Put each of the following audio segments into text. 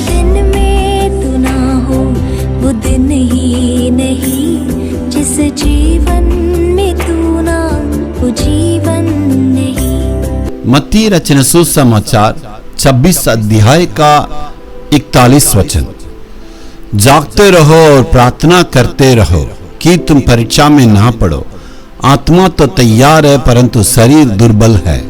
दिन में तू ना हो वो दिन ही नहीं, जिस जीवन में तू ना वो जीवन नहीं। मत्ती रचना सुसमाचार 26 अध्याय का 41 वचन। जागते रहो और प्रार्थना करते रहो कि तुम परीक्षा में ना पड़ो। आत्मा तो तैयार है परंतु शरीर दुर्बल है।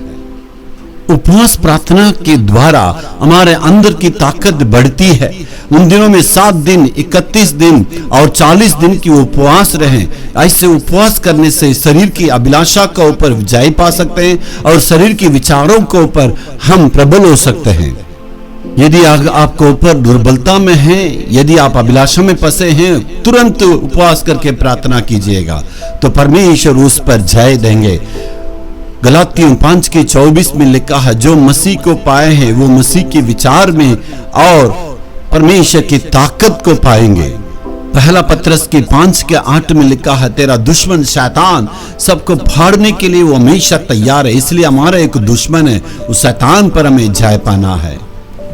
उपवास प्रार्थना के द्वारा हमारे अंदर की ताकत बढ़ती है। उन दिनों में 7 दिन, 31 दिन और 40 दिन की उपवास रहें। ऐसे उपवास करने से शरीर की अभिलाषा के ऊपर विजय पा सकते हैं और शरीर के विचारों के ऊपर हम प्रबल हो सकते हैं। यदि आपको ऊपर दुर्बलता में है, यदि आप अभिलाषा में फंसे हैं, तुरंत उपवास करके प्रार्थना कीजिएगा तो परमेश्वर उस पर जय देंगे। गलातियों 5:24 में लिखा है, जो मसीह को पाए हैं वो मसीह के विचार में और परमेश्वर की ताकत को पाएंगे। पहला पत्रस के 5:8 में लिखा है, तेरा दुश्मन शैतान सबको फाड़ने के लिए वो हमेशा तैयार है। इसलिए हमारा एक दुश्मन है, उस शैतान पर हमें जय पाना है।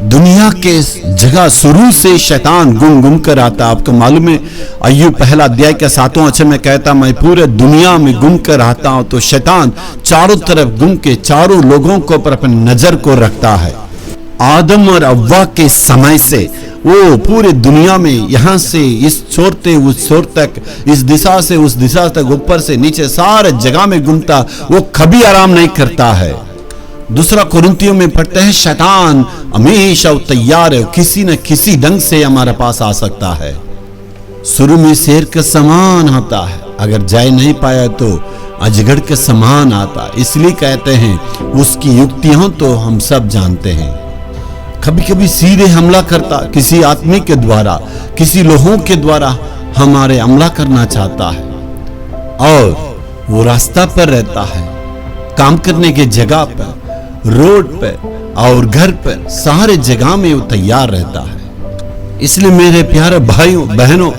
दुनिया के जगह शुरू से शैतान घूम कर आता। आपको मालूम है, अय्यूब 1 अध्याय के 7वां वचन में कहता, मैं पूरे दुनिया में घूम कर आता हूं। तो शैतान चारों तरफ घूम के चारों लोगों को पर अपनी नजर को रखता है। आदम और अव्वा के समय से वो पूरे दुनिया में यहाँ से इस छोर से उस छोर तक, इस दिशा से उस दिशा तक, ऊपर से नीचे सारे जगह में घूमता, वो कभी आराम नहीं करता है। दूसरा कुरिन्थियों में पढ़ते हैं, शैतान हमेशा तैयार है, किसी न किसी ढंग से हमारे पास आ सकता है। शुरू में शेर के समान आता है, अगर जय नहीं पाया तो अजगर के समान आता। इसलिए कहते हैं उसकी युक्तियां तो हम सब जानते हैं। कभी कभी सीधे हमला करता, किसी आदमी के द्वारा, किसी लोगों के द्वारा हमारे हमला करना चाहता है और वो रास्ता पर रहता है, काम करने की जगह पर, रोड पर और घर पर, सारे जगह में वो तैयार रहता है। इसलिए मेरे प्यारे भाइयों बहनों,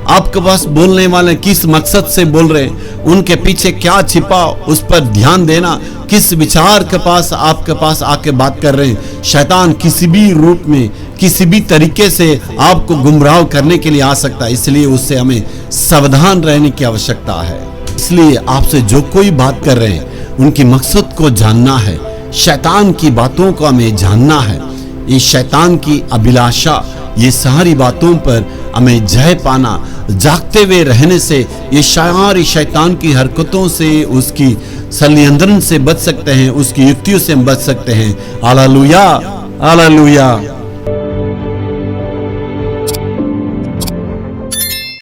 आपके पास बोलने वाले किस मकसद से बोल रहे हैं, उनके पीछे क्या छिपा, उस पर ध्यान देना। किस विचार के पास आपके पास आके बात कर रहे हैं। शैतान किसी भी रूप में, किसी भी तरीके से आपको गुमराह करने के लिए आ सकता है। इसलिए उससे हमें सावधान रहने की आवश्यकता है। इसलिए आपसे जो कोई बात कर रहे हैं उनकी मकसद को जानना है, शैतान की बातों को हमें जानना है। ये शैतान की अभिलाषा, ये सारी बातों पर हमें जय पाना, जागते हुए रहने से ये सारी शैतान की हरकतों से, उसकी षड्यंत्र से बच सकते हैं, उसकी युक्तियों से हम बच सकते हैं। Hallelujah, hallelujah.